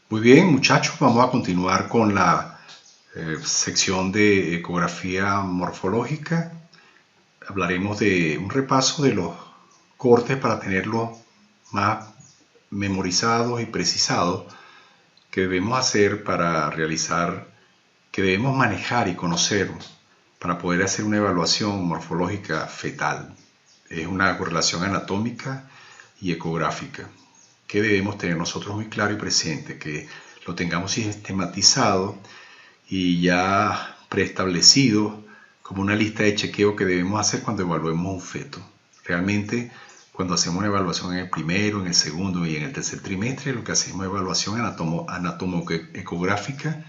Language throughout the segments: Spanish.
Muy bien, muchachos, vamos a continuar con la sección de ecografía morfológica. Hablaremos de un repaso de los cortes para tenerlos más memorizados y precisados que debemos hacer para realizar, que debemos manejar y conocer para poder hacer una evaluación morfológica fetal. Es una correlación anatómica y ecográfica que debemos tener nosotros muy claro y presente, que lo tengamos sistematizado y ya preestablecido como una lista de chequeo que debemos hacer cuando evaluemos un feto. Realmente, cuando hacemos una evaluación en el primero, en el segundo y en el tercer trimestre, lo que hacemos es evaluación anatómico-ecográfica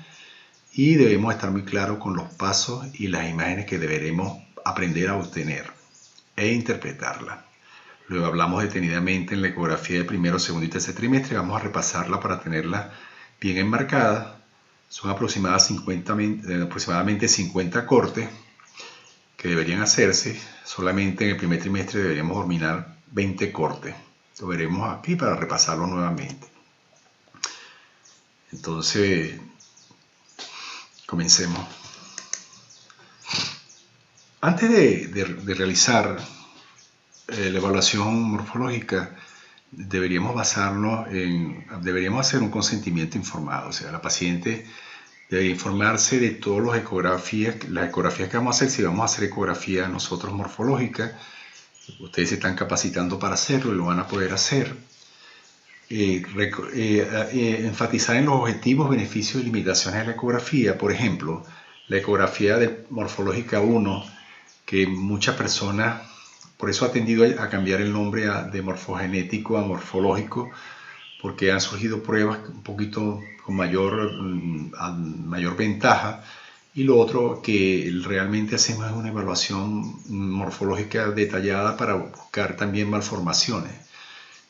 y debemos estar muy claros con los pasos y las imágenes que deberemos aprender a obtener e interpretarla. Luego hablamos detenidamente en la ecografía de primero, segundo y tercer trimestre. Vamos a repasarla para tenerla bien enmarcada. Son aproximadamente 50 cortes que deberían hacerse. Solamente en el primer trimestre deberíamos dominar 20 cortes. Lo veremos aquí para repasarlo nuevamente. Entonces, comencemos. Antes de realizar la evaluación morfológica, deberíamos hacer un consentimiento informado. O sea, la paciente debe informarse de todas las ecografías que vamos a hacer. Si vamos a hacer ecografía nosotros morfológica, ustedes se están capacitando para hacerlo y lo van a poder hacer. Enfatizar en los objetivos, beneficios y limitaciones de la ecografía. Por ejemplo, la ecografía de morfológica 1, que muchas personas, por eso ha tendido a cambiar el nombre de morfogenético a morfológico, porque han surgido pruebas un poquito con mayor ventaja. Y lo otro que realmente hacemos es una evaluación morfológica detallada para buscar también malformaciones.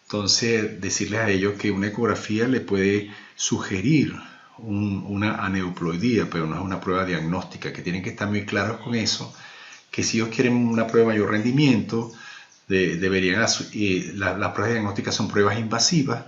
Entonces, decirles a ellos que una ecografía le puede sugerir una aneuploidía, pero no es una prueba diagnóstica, que tienen que estar muy claros con eso, que si ellos quieren una prueba de mayor rendimiento, las pruebas diagnósticas son pruebas invasivas,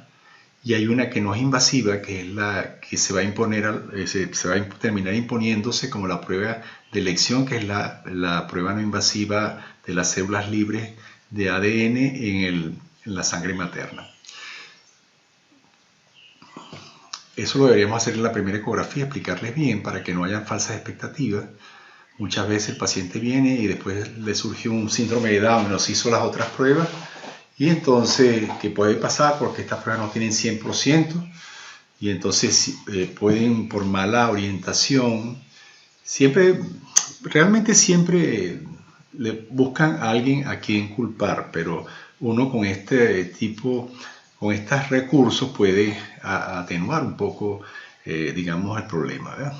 y hay una que no es invasiva, que es la que se va a imponer, se va a terminar imponiéndose como la prueba de elección, que es la prueba no invasiva de las células libres de ADN en la sangre materna. Eso lo deberíamos hacer en la primera ecografía, explicarles bien para que no hayan falsas expectativas. Muchas veces el paciente viene y después le surgió un síndrome de Down, nos hizo las otras pruebas, y entonces, ¿qué puede pasar? Porque estas pruebas no tienen 100%, y entonces pueden, por mala orientación, realmente siempre le buscan a alguien a quien culpar, pero uno con con estos recursos puede atenuar un poco, digamos, el problema, ¿verdad?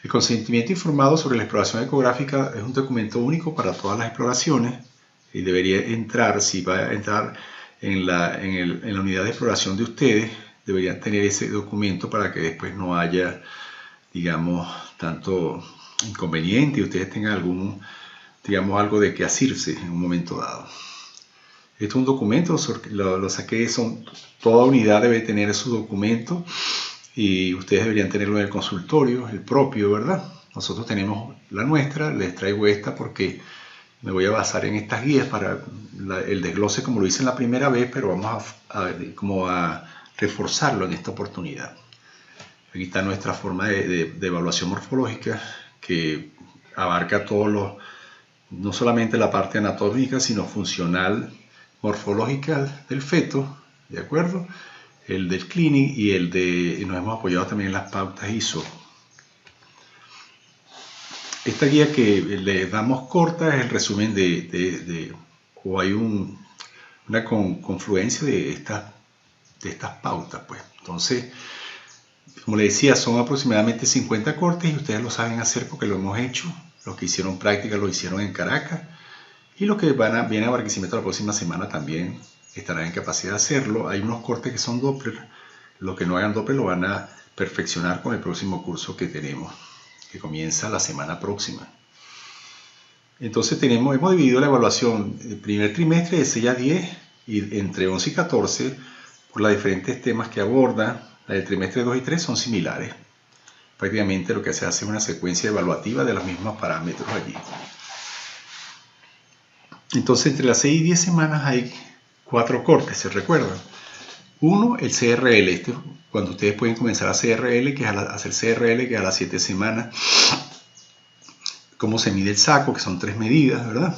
El consentimiento informado sobre la exploración ecográfica es un documento único para todas las exploraciones y debería entrar, si va a entrar en la unidad de exploración de ustedes, deberían tener ese documento para que después no haya, digamos, tanto inconveniente y ustedes tengan algo de qué asirse en un momento dado. Esto es un documento, lo saqué, toda unidad debe tener su documento y ustedes deberían tenerlo en el consultorio, el propio, ¿verdad? Nosotros tenemos la nuestra, les traigo esta porque me voy a basar en estas guías para el desglose como lo hice en la primera vez, pero vamos a reforzarlo en esta oportunidad. Aquí está nuestra forma de evaluación morfológica que abarca no solamente la parte anatómica, sino funcional, morfológica del feto, ¿de acuerdo? El del clinic y nos hemos apoyado también en las pautas ISO. Esta guía que les damos corta es el resumen o hay una confluencia de estas pautas, pues. Entonces, como les decía, son aproximadamente 50 cortes y ustedes lo saben hacer porque lo hemos hecho. Los que hicieron práctica lo hicieron en Caracas y los que vienen a Barquisimeto la próxima semana también estarán en capacidad de hacerlo. Hay unos cortes que son Doppler. Los que no hagan Doppler lo van a perfeccionar con el próximo curso que tenemos, que comienza la semana próxima. Entonces hemos dividido la evaluación el primer trimestre de 6 a 10 y entre 11 y 14 por los diferentes temas que aborda. la del trimestre 2 y 3 son similares. Prácticamente lo que se hace es una secuencia evaluativa de los mismos parámetros allí. Entonces, entre las 6 y 10 semanas hay 4 cortes, ¿se recuerdan? Uno, el CRL. Cuando ustedes pueden comenzar a CRL, que es hacer CRL, que es a las 7 semanas. Cómo se mide el saco, que son 3 medidas, ¿verdad?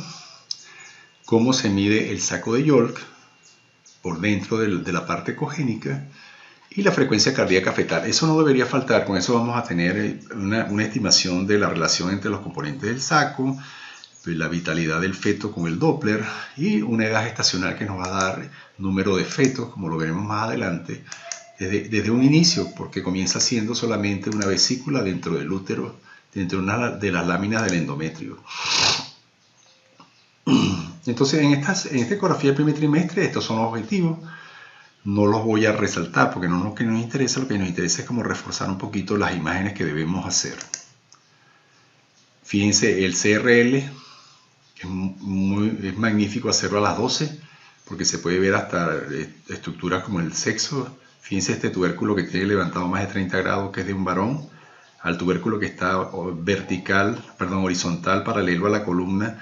Cómo se mide el saco de York por dentro de la parte ecogénica. Y la frecuencia cardíaca fetal. Eso no debería faltar. Con eso vamos a tener una estimación de la relación entre los componentes del saco, la vitalidad del feto con el Doppler y una edad gestacional que nos va a dar número de fetos, como lo veremos más adelante, desde un inicio, porque comienza siendo solamente una vesícula dentro del útero, dentro de una de las láminas del endometrio. Entonces, en esta ecografía del primer trimestre, estos son los objetivos. No los voy a resaltar porque no es lo que nos interesa. Lo que nos interesa es como reforzar un poquito las imágenes que debemos hacer. Fíjense, el CRL es magnífico hacerlo a las 12 porque se puede ver hasta estructuras como el sexo. Fíjense este tubérculo que tiene levantado más de 30 grados, que es de un varón, al tubérculo que está horizontal, paralelo a la columna,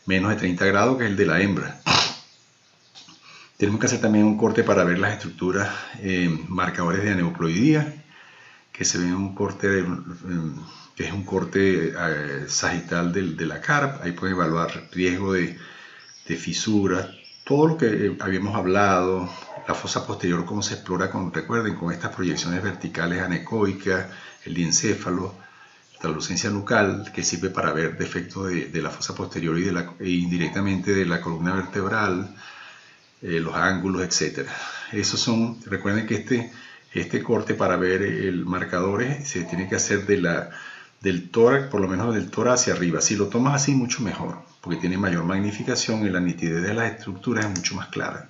menos de 30 grados, que es el de la hembra. Tenemos que hacer también un corte para ver las estructuras marcadores de aneuploidía, que se ve un corte que es un corte sagital de la carp. Ahí pueden evaluar riesgo de fisuras, todo lo que habíamos hablado, la fosa posterior, cómo se explora, recuerden, con estas proyecciones verticales anecoicas, el diencéfalo, la lucencia nucal, que sirve para ver defectos de la fosa posterior e indirectamente de la columna vertebral, los ángulos, etc. Esos son, recuerden que este corte para ver el marcador se tiene que hacer del tórax, por lo menos del tórax hacia arriba. Si lo tomas así, mucho mejor, porque tiene mayor magnificación y la nitidez de las estructuras es mucho más clara.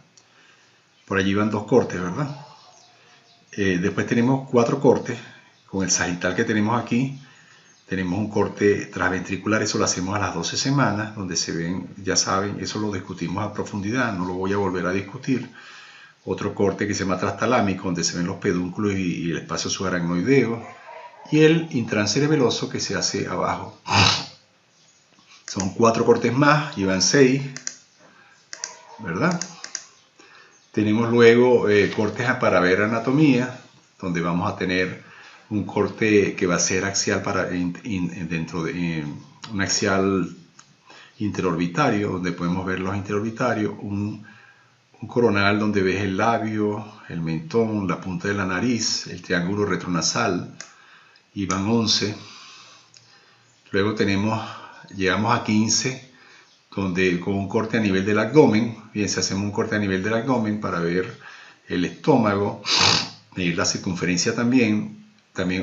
Por allí van 2 cortes, ¿verdad? Después tenemos 4 cortes. Con el sagital que tenemos aquí, tenemos un corte transventricular. Eso lo hacemos a las 12 semanas, donde se ven, ya saben, eso lo discutimos a profundidad, no lo voy a volver a discutir. Otro corte que se llama trastalámico, donde se ven los pedúnculos y el espacio subaracnoideo. Y el intracerebeloso, que se hace abajo. Son 4 cortes más, llevan 6, ¿verdad? Tenemos luego cortes para ver anatomía, donde vamos a tener un corte que va a ser axial dentro de un axial interorbitario, donde podemos ver los interorbitarios, un coronal donde ves el labio, el mentón, la punta de la nariz, el triángulo retronasal, y van 11. Luego llegamos a 15, donde con un corte a nivel del abdomen, fíjense, hacemos un corte a nivel del abdomen para ver el estómago, medir la circunferencia también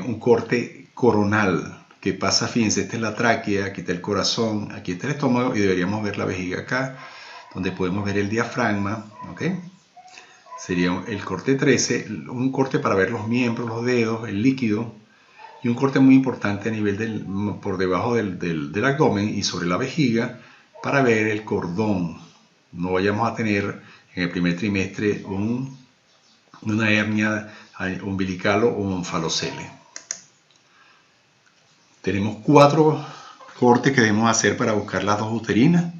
un corte coronal, que pasa, fíjense, esta es la tráquea, aquí está el corazón, aquí está el estómago, y deberíamos ver la vejiga acá, donde podemos ver el diafragma, ¿ok? Sería el corte 13, un corte para ver los miembros, los dedos, el líquido, y un corte muy importante a nivel por debajo del abdomen y sobre la vejiga para ver el cordón. No vayamos a tener en el primer trimestre una hernia umbilical o un falocele. Tenemos 4 cortes que debemos hacer para buscar las 2 uterinas,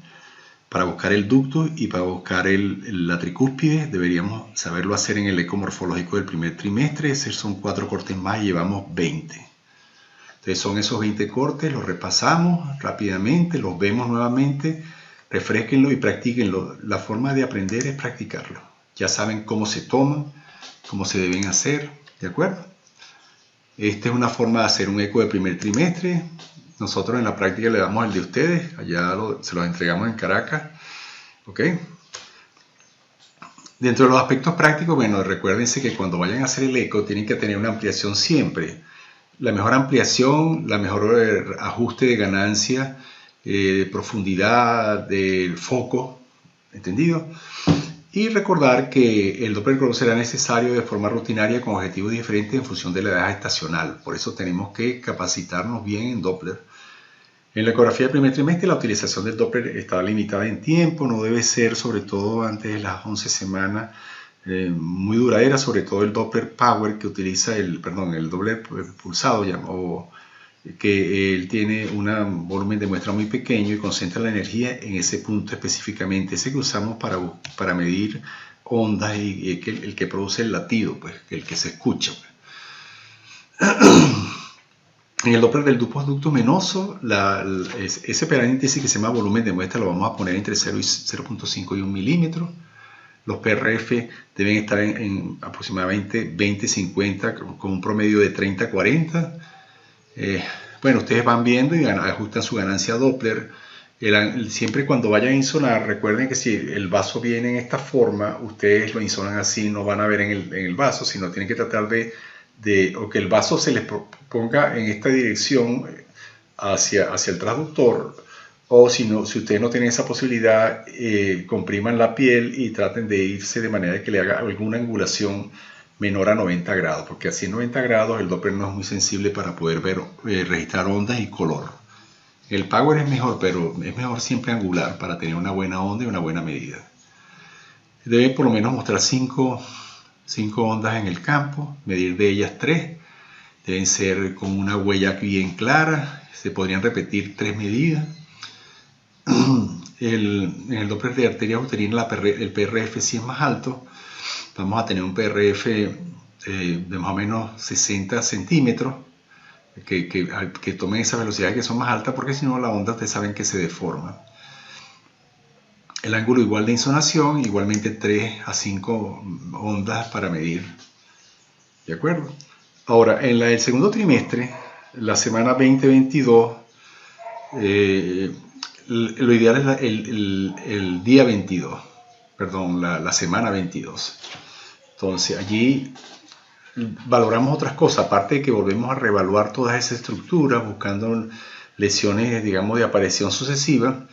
para buscar el ducto y para buscar la tricúspide. Deberíamos saberlo hacer en el eco morfológico del primer trimestre. Esos son 4 cortes más y llevamos 20. Entonces son esos 20 cortes, los repasamos rápidamente, los vemos nuevamente, refresquenlo y practíquenlo. La forma de aprender es practicarlo. Ya saben cómo se toman, cómo se deben hacer, ¿de acuerdo? Esta es una forma de hacer un eco de primer trimestre. Nosotros en la práctica le damos el de ustedes, allá se los entregamos en Caracas, ¿ok? Dentro de los aspectos prácticos, bueno, recuérdense que cuando vayan a hacer el eco tienen que tener una ampliación siempre. La mejor ampliación, la mejor ajuste de ganancia, de profundidad, del foco, ¿entendido? Y recordar que el Doppler Cruzado será necesario de forma rutinaria con objetivos diferentes en función de la edad gestacional. Por eso tenemos que capacitarnos bien en Doppler. En la ecografía del primer trimestre la utilización del Doppler está limitada en tiempo, no debe ser sobre todo antes de las 11 semanas muy duradera, sobre todo el Doppler Power que utiliza el Doppler pulsado, o que él tiene un volumen de muestra muy pequeño y concentra la energía en ese punto específicamente, ese que usamos para medir ondas y el que produce el latido, pues, el que se escucha. En el Doppler del ducto venoso, ese parámetro que se llama volumen de muestra lo vamos a poner entre 0 y 0.5 y 1 milímetro. Los PRF deben estar en aproximadamente 20-50 con un promedio de 30-40. Bueno, ustedes van viendo y ajustan su ganancia Doppler. Siempre cuando vayan a insonar, recuerden que si el vaso viene en esta forma, ustedes lo insonan así, no van a ver en el vaso, sino tienen que tratar o que el vaso se les ponga en esta dirección hacia el transductor, o si ustedes no tienen esa posibilidad, compriman la piel y traten de irse de manera que le haga alguna angulación menor a 90 grados, porque así en 90 grados el Doppler no es muy sensible para poder registrar ondas y color. El Power es mejor, pero es mejor siempre angular para tener una buena onda y una buena medida. Debe por lo menos mostrar 5 ondas en el campo, medir de ellas 3. Deben ser con una huella bien clara, se podrían repetir 3 medidas. En el Doppler de arteria uterina el PRF sí es más alto. Vamos a tener un PRF de más o menos 60 centímetros, que tomen esa velocidad que son más altas, porque si no la onda ustedes saben que se deforma. El ángulo igual de insonación, igualmente 3 a 5 ondas para medir. ¿De acuerdo? Ahora, en el segundo trimestre, la semana 20-22, lo ideal es el día 22, perdón, la semana 22. Entonces, allí valoramos otras cosas, aparte de que volvemos a reevaluar todas esas estructuras, buscando lesiones, digamos, de aparición sucesiva.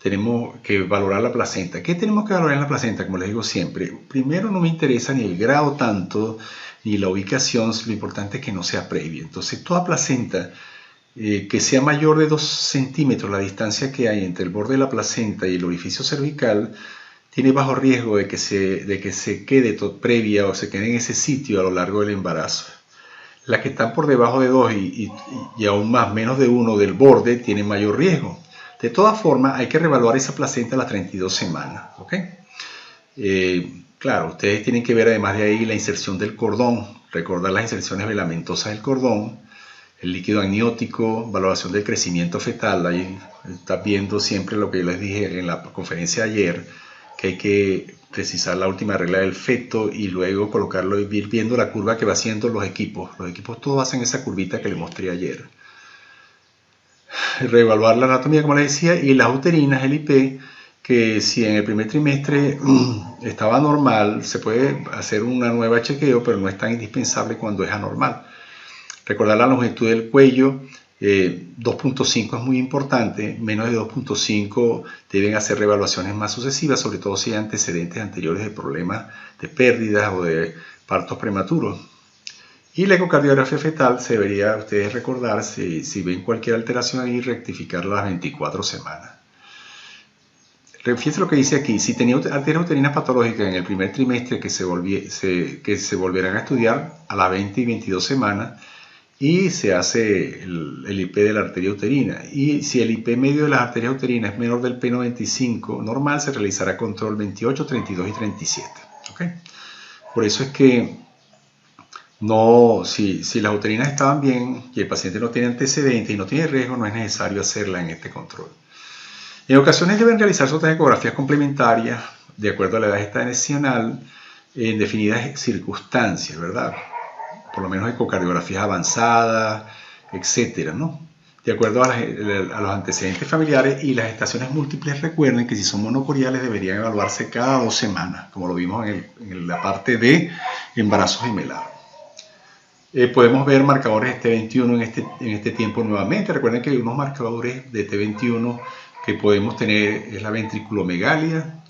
Tenemos que valorar la placenta. ¿Qué tenemos que valorar en la placenta? Como les digo siempre, primero no me interesa ni el grado tanto, ni la ubicación, lo importante es que no sea previa. Entonces, toda placenta que sea mayor de 2 centímetros la distancia que hay entre el borde de la placenta y el orificio cervical, tiene bajo riesgo de que se quede previa o se quede en ese sitio a lo largo del embarazo. Las que están por debajo de 2 y aún más, menos de 1 del borde, tienen mayor riesgo. De todas formas, hay que reevaluar esa placenta a las 32 semanas. ¿Okay? Claro, ustedes tienen que ver además de ahí la inserción del cordón, recordar las inserciones velamentosas del cordón, el líquido amniótico, valoración del crecimiento fetal. Ahí está viendo siempre lo que les dije en la conferencia de ayer, que hay que precisar la última regla del feto y luego colocarlo y ir viendo la curva que va haciendo los equipos. Los equipos todos hacen esa curvita que les mostré ayer. Reevaluar la anatomía, como les decía, y las uterinas, el IP, que si en el primer trimestre estaba normal, se puede hacer una nueva chequeo, pero no es tan indispensable cuando es anormal. Recordar la longitud del cuello, 2.5 es muy importante, menos de 2.5 deben hacer reevaluaciones más sucesivas, sobre todo si hay antecedentes anteriores de problemas de pérdidas o de partos prematuros. Y la ecocardiografía fetal se debería ustedes recordar si ven cualquier alteración ahí, rectificarla a las 24 semanas. Fíjense lo que dice aquí, si tenía arterias uterinas patológicas en el primer trimestre que se volverán a estudiar a las 20 y 22 semanas, y se hace el IP de la arteria uterina. Y si el IP medio de las arterias uterinas es menor del P95 normal, se realizará control 28, 32 y 37. ¿Okay? Por eso es que si las uterinas estaban bien y el paciente no tiene antecedentes y no tiene riesgo, no es necesario hacerla en este control. En ocasiones deben realizarse otras ecografías complementarias de acuerdo a la edad gestacional en definidas circunstancias, ¿verdad? Por lo menos ecocardiografías avanzadas, etcétera, ¿no? De acuerdo a los antecedentes familiares y las gestaciones múltiples. Recuerden que si son monocoriales deberían evaluarse cada 2 semanas, como lo vimos en la parte de embarazo gemelar. Podemos ver marcadores de T21 en este tiempo nuevamente. Recuerden que hay unos marcadores de T21 que podemos tener, es la ventriculomegalia.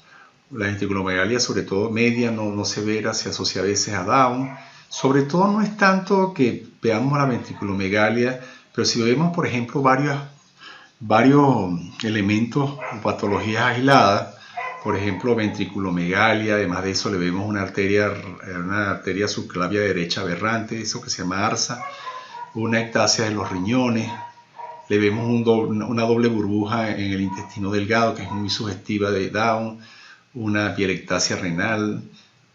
La ventriculomegalia, sobre todo media, no severa, se asocia a veces a Down. Sobre todo no es tanto que veamos la ventriculomegalia, pero si vemos, por ejemplo, varios elementos o patologías aisladas, por ejemplo, ventriculomegalia. Además de eso le vemos una arteria subclavia derecha aberrante, eso que se llama ARSA, una ectasia de los riñones. Le vemos una doble burbuja en el intestino delgado, que es muy sugestiva de Down, una pielectasia renal,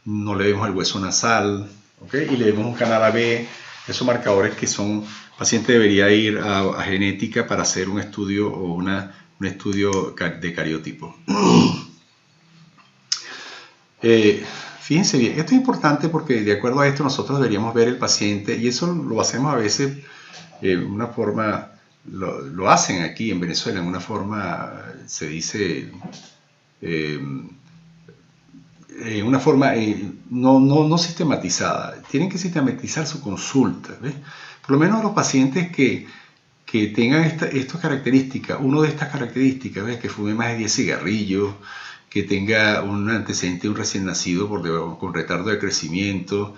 no le vemos el hueso nasal, ¿okay? Y le vemos un canal AB. Esos marcadores que son, el paciente debería ir a genética para hacer un estudio o un estudio de cariotipo. Fíjense bien, esto es importante porque de acuerdo a esto nosotros deberíamos ver el paciente, y eso lo hacemos a veces de una forma, lo hacen aquí en Venezuela, en una forma, se dice, una forma no sistematizada. Tienen que sistematizar su consulta, ¿ves? Por lo menos los pacientes que tengan estas características, uno de estas características, ¿ves? Que fume más de 10 cigarrillos, que tenga un antecedente de un recién nacido con retardo de crecimiento,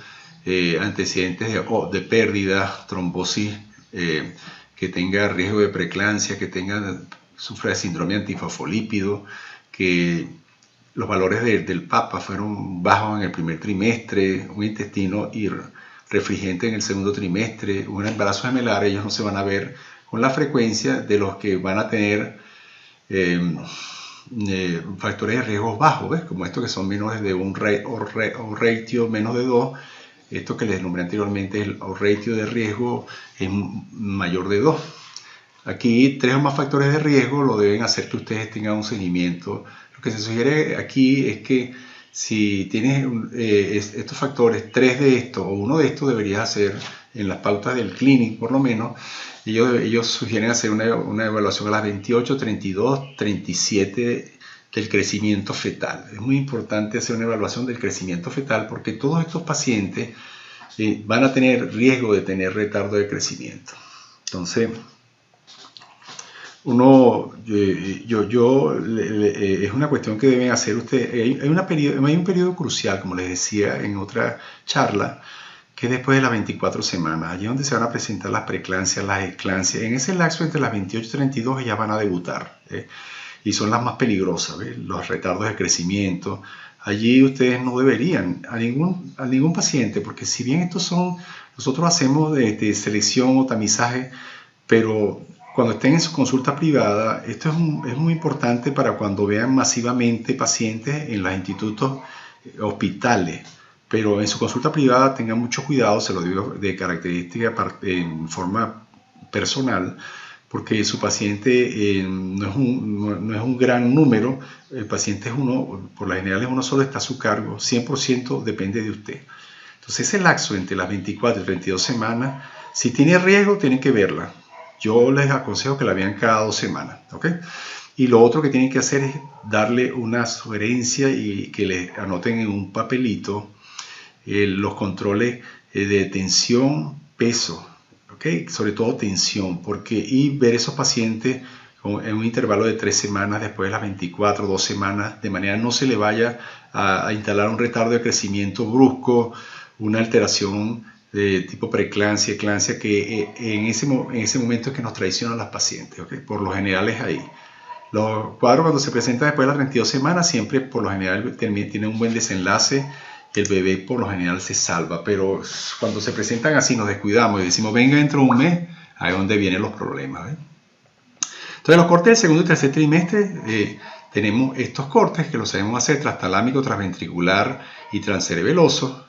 antecedentes de pérdida, trombosis, que tenga riesgo de preeclampsia, que sufra de síndrome antifosfolípido, que los valores del PAPA fueron bajos en el primer trimestre, un intestino refringente en el segundo trimestre, un embarazo gemelar. Ellos no se van a ver con la frecuencia de los que van a tener factores de riesgo bajos, ¿ves? Como estos que son menores de un ratio menos de 2. Esto que les nombré anteriormente, el ratio de riesgo es mayor de 2. Aquí 3 o más factores de riesgo lo deben hacer que ustedes tengan un seguimiento. Lo que se sugiere aquí es que si tienes estos factores, 3 de estos o uno de estos, deberías hacer en las pautas del clinic por lo menos. Ellos sugieren hacer una evaluación a las 28, 32, 37 del crecimiento fetal. Es muy importante hacer una evaluación del crecimiento fetal porque todos estos pacientes van a tener riesgo de tener retardo de crecimiento. Entonces, es una cuestión que deben hacer ustedes. Hay un periodo crucial, como les decía en otra charla, que es después de las 24 semanas, allí donde se van a presentar las preeclampsias, las eclampsias. En ese lapso entre las 28 y 32 ellas van a debutar, y son las más peligrosas, ¿ves? Los retardos de crecimiento. Allí ustedes no deberían a ningún paciente, porque si bien nosotros hacemos de selección o tamizaje, pero cuando estén en su consulta privada, esto es muy importante para cuando vean masivamente pacientes en los institutos hospitales. Pero en su consulta privada tengan mucho cuidado, se lo digo de característica en forma personal, porque su paciente no es un gran número. El paciente es uno, por lo general es uno solo, está a su cargo, 100% depende de usted. Entonces ese lapso entre las 24 y 32 semanas, si tiene riesgo, tienen que verla. Yo les aconsejo que la vean cada 2 semanas, ¿ok? Y lo otro que tienen que hacer es darle una sugerencia y que le anoten en un papelito los controles de tensión, peso, ¿ok? Sobre todo tensión, y ver esos pacientes en un intervalo de 3 semanas, después de las 24, 2 semanas, de manera no se le vaya a instalar un retardo de crecimiento brusco, una alteración de tipo preeclampsia, eclampsia, que en ese momento es que nos traicionan las pacientes, ¿ok? Por lo general es ahí. Los cuadros cuando se presentan después de las 32 semanas siempre por lo general tienen un buen desenlace. El bebé por lo general se salva, pero cuando se presentan así nos descuidamos y decimos venga dentro de un mes, ahí es donde vienen los problemas, ¿eh? Entonces los cortes del segundo y tercer trimestre, tenemos estos cortes que los sabemos hacer transtalámico, transventricular y transcerebeloso,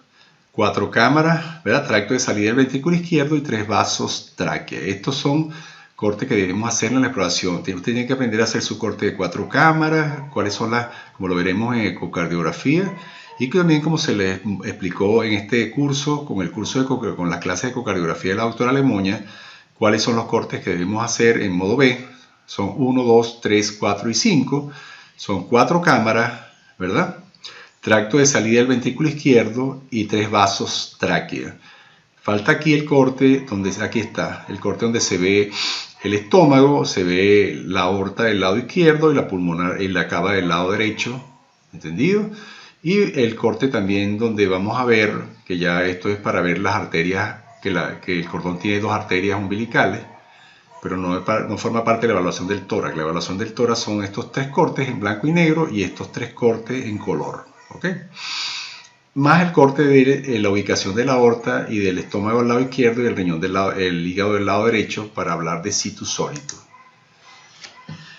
4 cámaras, ¿verdad? Tracto de salida del ventrículo izquierdo y 3 vasos tráquea. Estos son cortes que debemos hacer en la exploración. Usted tiene que aprender a hacer su corte de 4 cámaras, cuáles son como lo veremos en ecocardiografía, y que también, como se les explicó en este curso, con las clases de ecocardiografía de la doctora Lemoña, cuáles son los cortes que debemos hacer en modo B. Son 1, 2, 3, 4 y 5. Son 4 cámaras, ¿verdad? Tracto de salida del ventrículo izquierdo y 3 vasos tráquea. Falta aquí el corte, aquí está, el corte donde se ve el estómago, se ve la aorta del lado izquierdo y la pulmonar y la cava del lado derecho, ¿entendido? Y el corte también donde vamos a ver, que ya esto es para ver las arterias, que el cordón tiene 2 arterias umbilicales, pero no forma parte de la evaluación del tórax. La evaluación del tórax son estos 3 cortes en blanco y negro y estos 3 cortes en color, ¿ok? Más el corte de la ubicación de la aorta y del estómago del lado izquierdo y el riñón el hígado del lado derecho para hablar de situ sólido.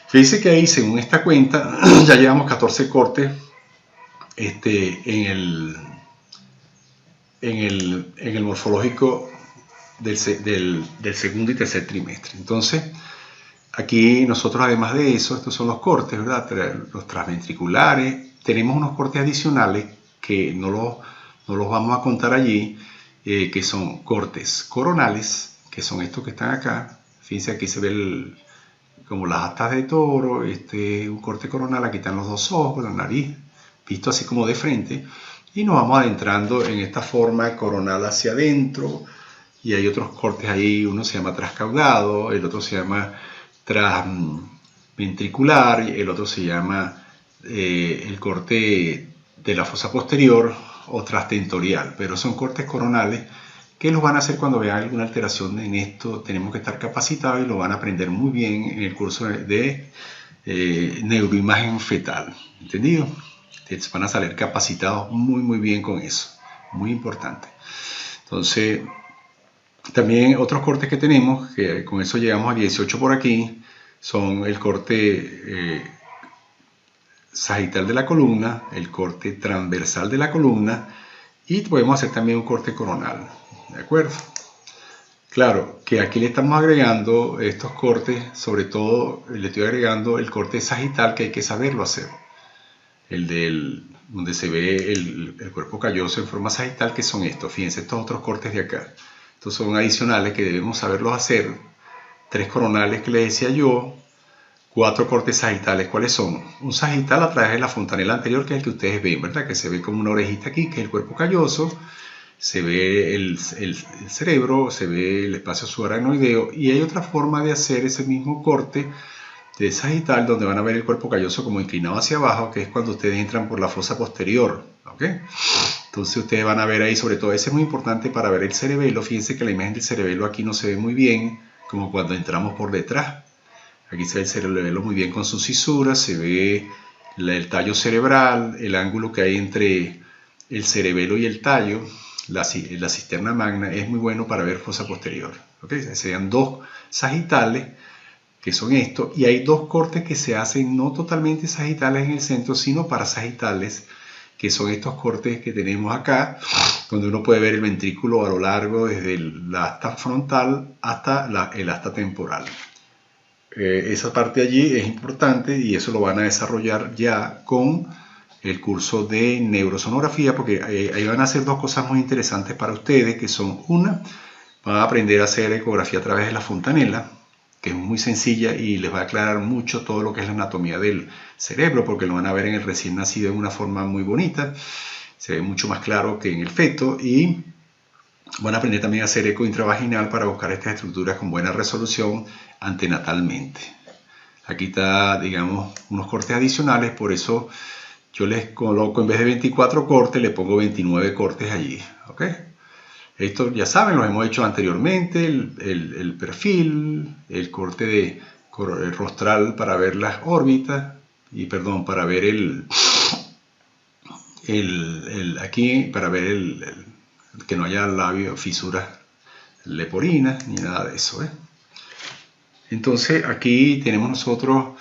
Fíjense que ahí, según esta cuenta, ya llevamos 14 cortes en el morfológico del segundo y tercer trimestre. Entonces, aquí nosotros, además de eso, estos son los cortes, ¿verdad? Los transventriculares. Tenemos unos cortes adicionales que no los vamos a contar allí, que son cortes coronales, que son estos que están acá. Fíjense, aquí se ve como las astas de toro, un corte coronal, aquí están los 2 ojos, la nariz, visto así como de frente, y nos vamos adentrando en esta forma coronal hacia adentro, y hay otros cortes ahí, uno se llama trascaudado, el otro se llama transventricular, el otro se llama el corte de la fosa posterior o trastentorial, pero son cortes coronales que los van a hacer cuando vean alguna alteración en esto. Tenemos que estar capacitados y lo van a aprender muy bien en el curso de neuroimagen fetal, ¿entendido? Entonces van a salir capacitados muy bien con eso, muy importante. Entonces, también otros cortes que tenemos, que con eso llegamos a 18 por aquí, son el corte sagital de la columna, el corte transversal de la columna, y podemos hacer también un corte coronal, ¿de acuerdo? Claro, que aquí le estamos agregando estos cortes, sobre todo le estoy agregando el corte sagital, que hay que saberlo hacer. Donde se ve el cuerpo calloso en forma sagital, que son estos. Fíjense, estos otros cortes de acá. Estos son adicionales que debemos saberlos hacer. 3 coronales que les decía yo, 4 cortes sagitales. ¿Cuáles son? Un sagital a través de la fontanela anterior, que es el que ustedes ven, ¿verdad? Que se ve como una orejita aquí, que es el cuerpo calloso. Se ve el cerebro, se ve el espacio subaracnoideo, y hay otra forma de hacer ese mismo corte de sagital, donde van a ver el cuerpo calloso como inclinado hacia abajo, que es cuando ustedes entran por la fosa posterior, ¿ok? Entonces ustedes van a ver ahí, sobre todo, ese es muy importante para ver el cerebelo. Fíjense que la imagen del cerebelo aquí no se ve muy bien, como cuando entramos por detrás. Aquí se ve el cerebelo muy bien con sus cisuras, se ve el tallo cerebral, el ángulo que hay entre el cerebelo y el tallo, la cisterna magna. Es muy bueno para ver fosa posterior, ¿ok? Serían 2 sagitales, que son estos, y hay 2 cortes que se hacen no totalmente sagitales en el centro, sino parasagitales, que son estos cortes que tenemos acá, donde uno puede ver el ventrículo a lo largo desde la asta frontal hasta el asta temporal. Esa parte allí es importante y eso lo van a desarrollar ya con el curso de neurosonografía, porque ahí van a hacer 2 cosas muy interesantes para ustedes, que son: una, van a aprender a hacer ecografía a través de la fontanela, que es muy sencilla y les va a aclarar mucho todo lo que es la anatomía del cerebro, porque lo van a ver en el recién nacido de una forma muy bonita, se ve mucho más claro que en el feto, y van a aprender también a hacer eco intravaginal para buscar estas estructuras con buena resolución antenatalmente. Aquí está, digamos, unos cortes adicionales, por eso yo les coloco, en vez de 24 cortes, le pongo 29 cortes allí, ¿ok? Esto ya saben, los hemos hecho anteriormente, el perfil, el corte el rostral para ver las órbitas, y perdón, para ver aquí, para ver que no haya labio, fisuras leporinas, ni nada de eso, ¿eh? Entonces aquí tenemos nosotros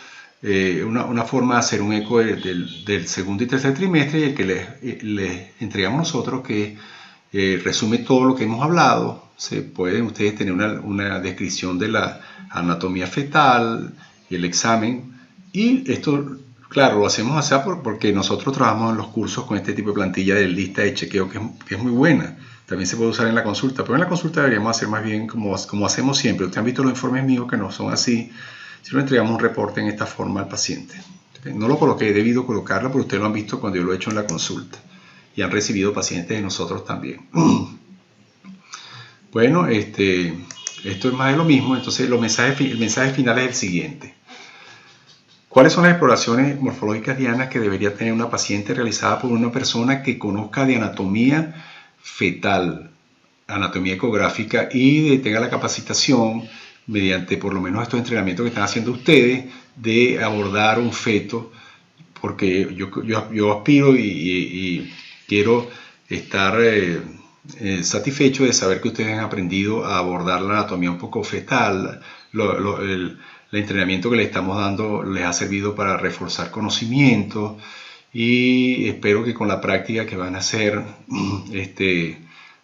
una forma de hacer un eco del segundo y tercer trimestre, y el que les entregamos nosotros, que resume todo lo que hemos hablado. Se pueden ustedes tener una descripción de la anatomía fetal y el examen, y esto, claro, lo hacemos así porque nosotros trabajamos en los cursos con este tipo de plantilla de lista de chequeo, que es muy buena. También se puede usar en la consulta, pero en la consulta deberíamos hacer más bien como hacemos siempre. Ustedes han visto los informes míos, que no son así, si no entregamos un reporte en esta forma al paciente. No lo coloqué, he debido colocarlo, pero ustedes lo han visto cuando yo lo he hecho en la consulta, y han recibido pacientes de nosotros también. Bueno, esto es más de lo mismo. Entonces el mensaje final es el siguiente: ¿cuáles son las exploraciones morfológicas dianas que debería tener una paciente realizada por una persona que conozca de anatomía fetal, anatomía ecográfica, y tenga la capacitación mediante por lo menos estos entrenamientos que están haciendo ustedes, de abordar un feto, porque yo aspiro y quiero estar satisfecho de saber que ustedes han aprendido a abordar la anatomía un poco fetal. El entrenamiento que le estamos dando les ha servido para reforzar conocimientos, y espero que con la práctica que van a hacer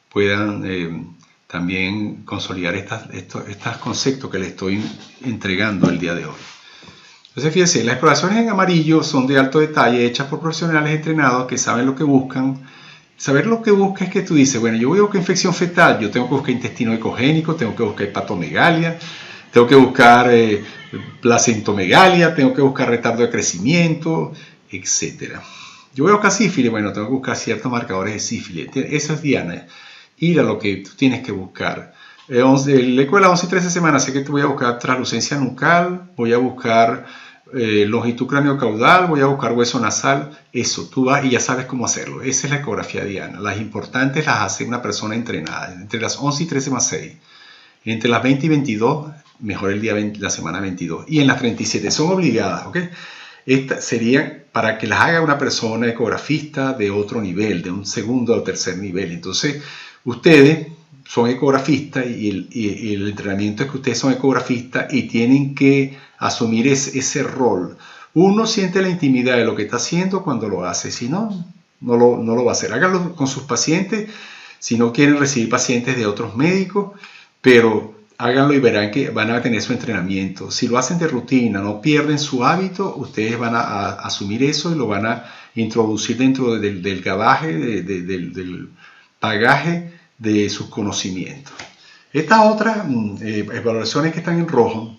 puedan también consolidar estos conceptos que les estoy entregando el día de hoy. Entonces fíjense, las exploraciones en amarillo son de alto detalle, hechas por profesionales entrenados que saben lo que buscan. Saber lo que busca es que tú dices, bueno, yo voy a buscar infección fetal, yo tengo que buscar intestino ecogénico, tengo que buscar hepatomegalia, tengo que buscar placentomegalia, tengo que buscar retardo de crecimiento, etc. Yo voy a buscar sífilis, bueno, tengo que buscar ciertos marcadores de sífilis. Eso es Diana, ir a lo que tú tienes que buscar. El eco de las 11 y 13 semanas, sé que te voy a buscar translucencia nucal, voy a buscar longitud craneocaudal, voy a buscar hueso nasal. Eso, tú vas y ya sabes cómo hacerlo. Esa es la ecografía Diana. Las importantes las hace una persona entrenada, entre las 11 y 13 más 6. Entre las 20 y 22, mejor el día 20, la semana 22. Y en las 37, son obligadas, ¿ok? Estas serían para que las haga una persona ecografista de otro nivel, de un segundo o tercer nivel. Entonces, ustedes son ecografistas y el entrenamiento es que ustedes son ecografistas y tienen que asumir ese rol. Uno siente la intimidad de lo que está haciendo cuando lo hace, si no, no lo va a hacer. Háganlo con sus pacientes, si no quieren recibir pacientes de otros médicos, pero háganlo y verán que van a tener su entrenamiento. Si lo hacen de rutina, no pierden su hábito, ustedes van a asumir eso y lo van a introducir dentro del gabaje, del bagaje de sus conocimientos. Estas otras evaluaciones que están en rojo,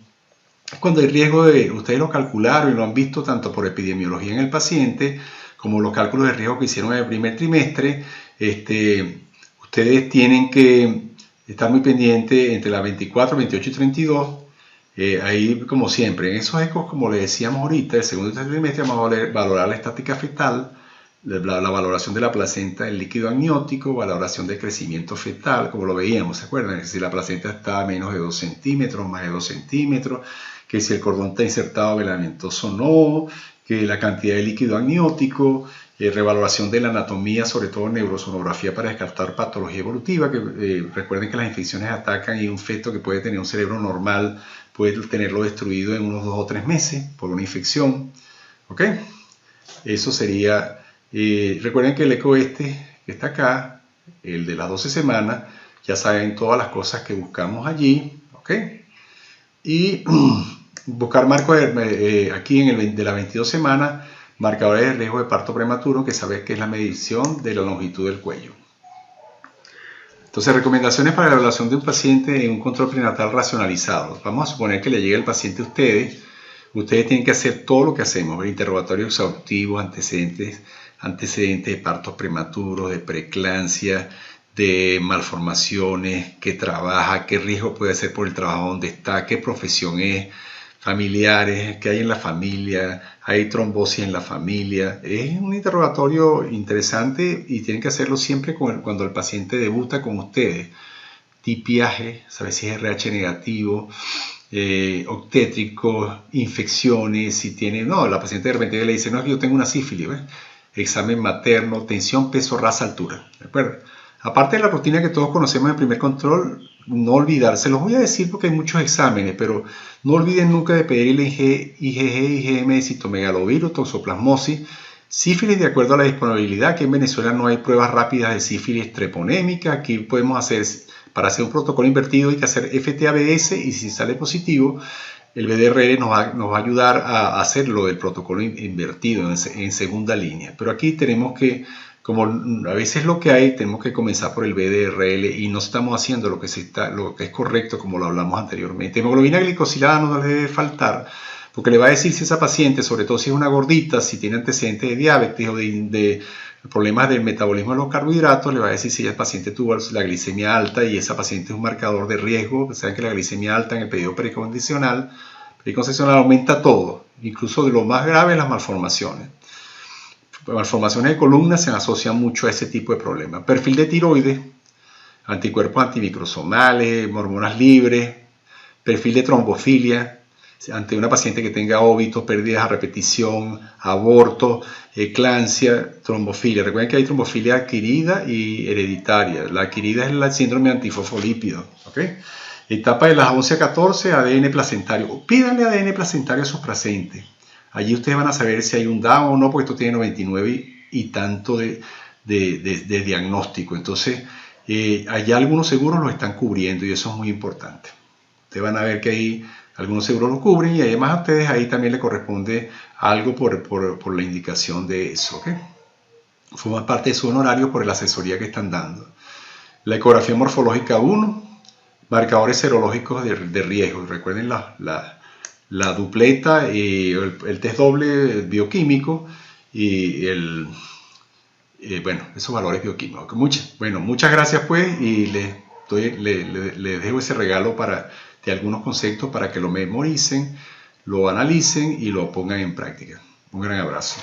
cuando hay riesgo ustedes lo calcularon y lo han visto tanto por epidemiología en el paciente, como los cálculos de riesgo que hicieron en el primer trimestre, ustedes tienen que estar muy pendientes entre las 24, 28 y 32. Ahí, como siempre, en esos ecos, como les decíamos ahorita, el segundo y tercer trimestre vamos a valorar la estática fetal, la valoración de la placenta, el líquido amniótico, valoración de crecimiento fetal, como lo veíamos, ¿se acuerdan? Si la placenta está a menos de 2 centímetros, más de 2 centímetros, que si el cordón está insertado velamentoso o no, que la cantidad de líquido amniótico, revaloración de la anatomía, sobre todo neurosonografía para descartar patología evolutiva, que recuerden que las infecciones atacan y un feto que puede tener un cerebro normal puede tenerlo destruido en unos 2 o 3 meses por una infección. ¿Ok? Eso sería... recuerden que el eco que está acá, el de las 12 semanas, ya saben todas las cosas que buscamos allí, ¿ok? Y buscar marcos aquí en el de las 22 semanas, marcadores de riesgo de parto prematuro, que sabes que es la medición de la longitud del cuello. Entonces, recomendaciones para la evaluación de un paciente en un control prenatal racionalizado. Vamos a suponer que le llegue el paciente a ustedes. Ustedes tienen que hacer todo lo que hacemos, interrogatorios exhaustivos, antecedentes de partos prematuros, de preeclampsia, de malformaciones, qué trabaja, qué riesgo puede hacer por el trabajo donde está, qué profesión es, familiares, qué hay en la familia, hay trombosis en la familia. Es un interrogatorio interesante y tienen que hacerlo siempre cuando el paciente debuta con ustedes. Tipiaje, saber si es RH negativo, obstétrico, infecciones, si tiene... No, la paciente de repente le dice, no, es que yo tengo una sífilis, ¿ves? Examen materno, tensión, peso, raza, altura. ¿De acuerdo? Aparte de la rutina que todos conocemos en primer control, no olvidar, se los voy a decir porque hay muchos exámenes, pero no olviden nunca de pedir el IgG, IgM de citomegalovirus, toxoplasmosis, sífilis de acuerdo a la disponibilidad, que en Venezuela no hay pruebas rápidas de sífilis treponémica. Aquí podemos hacer, para hacer un protocolo invertido hay que hacer FTABS y si sale positivo, el BDRL nos va a ayudar a hacerlo del protocolo invertido en segunda línea. Pero aquí tenemos que, como a veces lo que hay, tenemos que comenzar por el BDRL y no estamos haciendo lo que es correcto como lo hablamos anteriormente. Hemoglobina glicosilada no nos debe faltar, porque le va a decir si esa paciente, sobre todo si es una gordita, si tiene antecedentes de diabetes o de problemas del metabolismo de los carbohidratos, le va a decir si el paciente tuvo la glicemia alta y esa paciente es un marcador de riesgo. Saben que la glicemia alta en el periodo preconcepcional aumenta todo, incluso de lo más grave, las malformaciones. Malformaciones de columna se asocian mucho a ese tipo de problemas. Perfil de tiroides, anticuerpos antimicrosomales, hormonas libres, perfil de trombofilia, ante una paciente que tenga óbitos, pérdidas a repetición, aborto, eclampsia, trombofilia. Recuerden que hay trombofilia adquirida y hereditaria. La adquirida es el síndrome antifosfolípido. ¿Okay? Etapa de las 11 a 14, ADN placentario. Pídanle ADN placentario a sus pacientes. Allí ustedes van a saber si hay un Down o no, porque esto tiene 99 y tanto de diagnóstico. Entonces, allá algunos seguros lo están cubriendo y eso es muy importante. Ustedes van a ver que ahí algunos seguros lo cubren y además a ustedes ahí también le corresponde algo por la indicación de eso. ¿Okay? Forma parte de su honorario por la asesoría que están dando. La ecografía morfológica 1, marcadores serológicos de riesgo. Recuerden la dupleta, el test doble bioquímico y bueno, esos valores bioquímicos. Muchas gracias pues y les dejo ese regalo de algunos conceptos para que lo memoricen, lo analicen y lo pongan en práctica. Un gran abrazo.